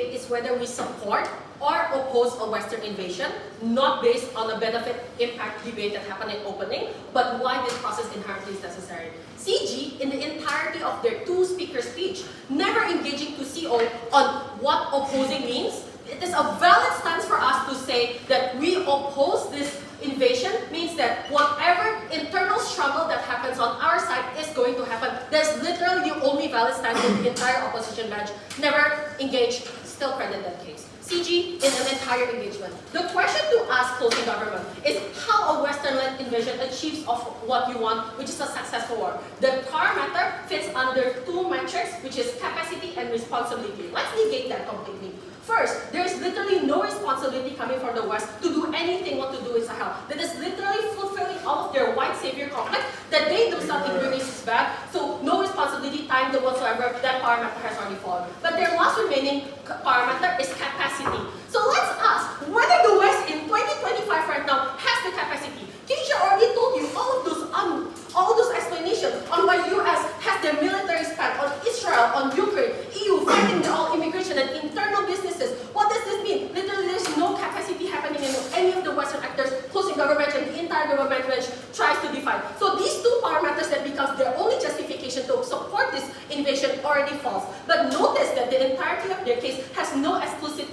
debate is whether we support or oppose a Western invasion, not based on a benefit-impact debate that happened in opening, but why this process inherently is necessary. CG, in the entirety of their two-speaker speech, never engaging to CO on what opposing means, it is a valid stance for us to say that we oppose this invasion means that whatever internal struggle that happens on our side is going to happen. That's literally the only valid stance in the entire opposition bench. Never engaged, still credit that case. CG in an entire engagement. The question to ask closing government is how a Western-led invasion achieves of what you want, which is a successful war. The parameter fits under two metrics, which is capacity and responsibility. Let's negate that completely. First, there is literally no responsibility coming from the West to do anything what to do in Sahel. That is literally fulfilling all of their white savior complex that they themselves introduced is bad. So no responsibility timed whatsoever. That parameter has already fallen. But their last remaining parameter is capacity. So let's ask whether the West in 2025 right now has the capacity. Keisha already told you all of those explanations on why US has their military spend on Israel, on Ukraine, EU fighting the all immigration and internal businesses. What does this mean? Literally, there's no capacity happening in any of the Western actors, closing government and the entire government bench tries to define. So these two parameters that becomes their only justification to support this invasion already falls. But notice that the entirety of their case has no exclusive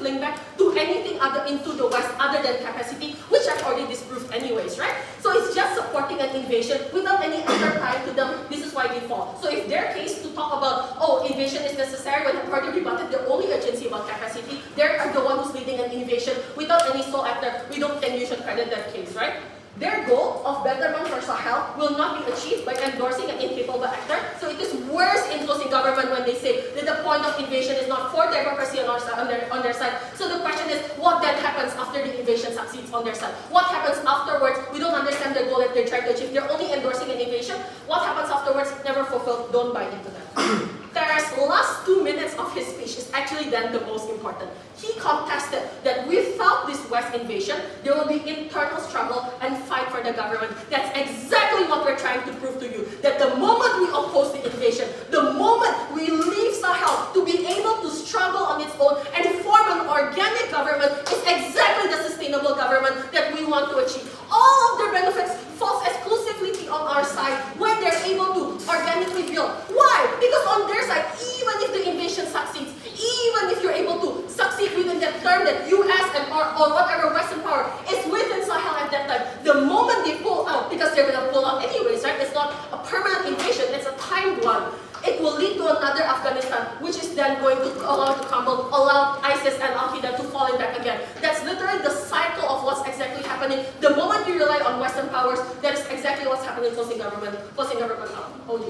link back to anything other into the West other than capacity, which I've already disproved anyways, right? So it's just supporting an invasion without any other tie to them. This is why they fall. So if their case to talk about, oh, invasion is necessary, when I've already rebutted the only urgency about capacity, they are the one who's leading an invasion without any sole actor. We don't think you should credit that case, right? Their goal of betterment for Sahel will not be achieved by endorsing an incapable actor. So it is worse in closing government when they say that the point of invasion is not for democracy on their side. So the question is, what then happens after the invasion succeeds on their side? What happens afterwards? We don't understand the goal that they're trying to achieve. They're only endorsing an invasion. What happens afterwards? Never fulfilled. Don't buy into that. Terra's last 2 minutes of his speech is actually then the most important. He contested that without this West invasion, there will be internal struggle and fight for the government. That's exactly what we're trying to prove to you. That the moment we oppose the invasion, the moment we leave Sahel to be able to struggle on its own and form an organic government is exactly the sustainable government that we want to achieve. All of their benefits falls exclusively on our side when they're able to organically build. Why? Because on their side, even if the invasion succeeds, even if you're able to succeed within that term that US and or whatever Western power is within Sahel at that time, the moment they pull out, because they're going to pull out anyways, right? It's not a permanent invasion, it's a timed one. It will lead to another Afghanistan, which is then going to allow it to crumble, allow ISIS and Al-Qaeda to fall in back again. That's literally the cycle of what's exactly happening. The moment you rely on Western powers, that is exactly what's happening in closing government OG.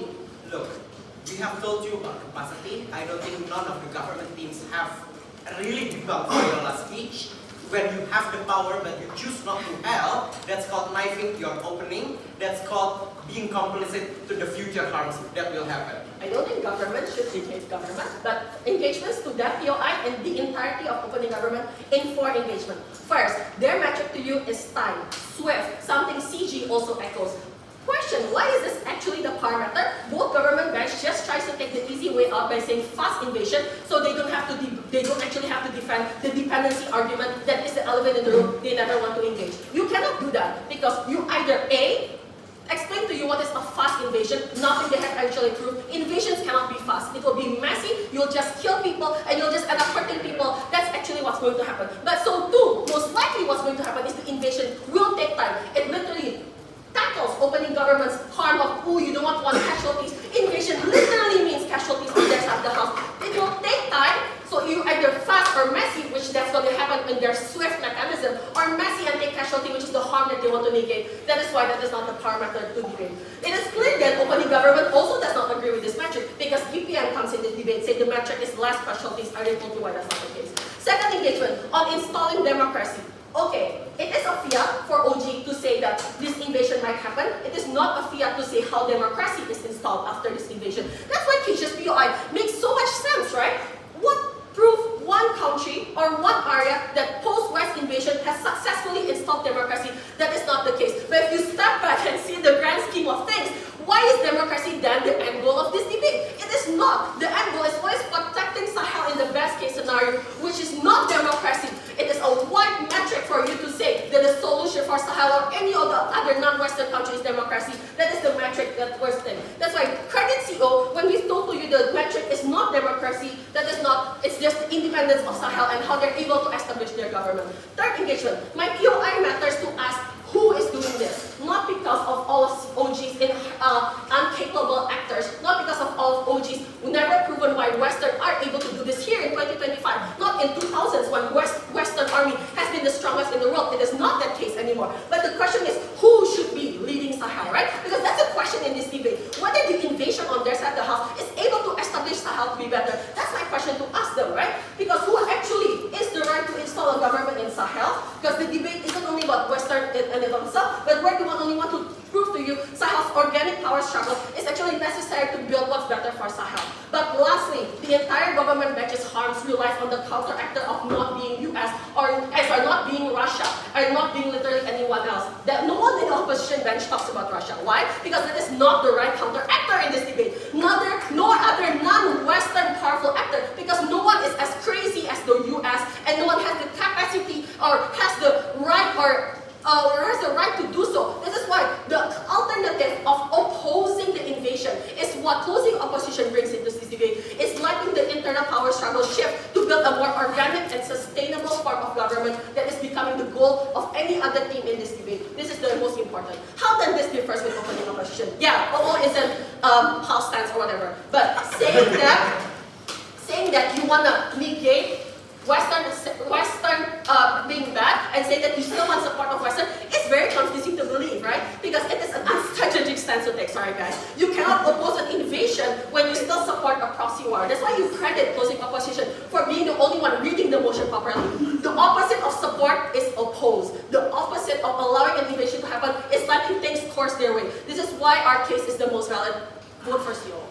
Look, we have told you about capacity. I don't think none of the government teams have really debunked for your last speech. When you have the power but you choose not to help, that's called knifing your opening. That's called being complicit to the future harms that will happen. I don't think government should engage government, but engagements to that POI and the entirety of opening government in 4 engagement. First, their metric to you is time, swift, something CG also echoes. Question, why is this actually the parameter? Both government banks just tries to take the easy way out by saying fast invasion, so they don't actually have to defend the dependency argument that is the elephant in the room they never want to engage. You cannot do that because you either A, explain to you what is a fast invasion, nothing they have actually proved. Invasions cannot be fast. It will be messy, you'll just kill people, and you'll just end up hurting people. That's actually what's going to happen. But so too, most likely what's going to happen is the invasion will take time. It literally tackles opening government's harm of, oh, you don't want casualties. Invasion literally means casualties on their side of the house. It will take time, so you either fast or messy, which that's going to happen in their swift mechanism, or messy and take casualty, which is the harm that they want to negate. That is why that is not the parameter to debate. It is clear that opening government also does not agree with this metric, because EPN comes in the debate, say the metric is less casualties. I already told you why that's not the case. Second engagement, on installing democracy. Okay, it is a fiat for OG to say that this invasion might happen. It is not a fiat to say how democracy is installed after this invasion. That's why Keisha's POI makes so much sense, right? What proof one country or one area that post-West invasion has successfully installed democracy? That is not the case. But if you step back and see the grand scheme of things, why is democracy then the end goal of this debate? It is not. The end goal is always protecting Sahel in the best case other non-Western country is democracy. That is the metric that we're saying. That's why credit CO, when we told to you the metric is not democracy, that is not, it's just the independence of Sahel and how they're able to establish their government. Third engagement, my POI matters to ask who is doing this, not because of all of OGs in incapable actors, not because of all of OGs who never proven why Western are able to do this here in 2025, not in 2000s when Western army has been the strongest in the world. It is not that case anymore. But the question is, who should be leading Sahel, right? Because that's a question in this debate. Whether the invasion on their side of the house is able to establish Sahel to be better, that's my question to ask them, right? Because who actually is the right to install a government in Sahel? Because the debate isn't only about Western and themselves, but where do we only want to prove to you Sahel's organic power struggle is actually necessary to build what's better for Sahel. But lastly, the entire government matches harms relies on the counteractor of not being US or not being Russia or not being literally anyone else. That no one in the opposition bench talks about Russia. Why? Because that is not the right counteractor in this debate. Nor other non-Western powerful actor, because no one is as crazy as the US and no one has the capacity or has the right or has the right to do so. This is why the alternative of opposing the invasion is what closing opposition brings into this debate. It's letting the internal power struggle shift to build a more organic and sustainable form of government that is becoming the goal of any other team in this debate. This is the most important. How then this differs with opening opposition? Yeah, OO isn't house stance or whatever, but saying that you want to negate Western being bad and say that you still want support of Western, it's very confusing to believe, right? Because it is an unstrategic stance to take, sorry guys. You cannot oppose an invasion when you still support a proxy war. That's why you credit closing opposition for being the only one reading the motion properly. The opposite of support is oppose. The opposite of allowing an invasion to happen is letting things course their way. This is why our case is the most valid. Vote for CO.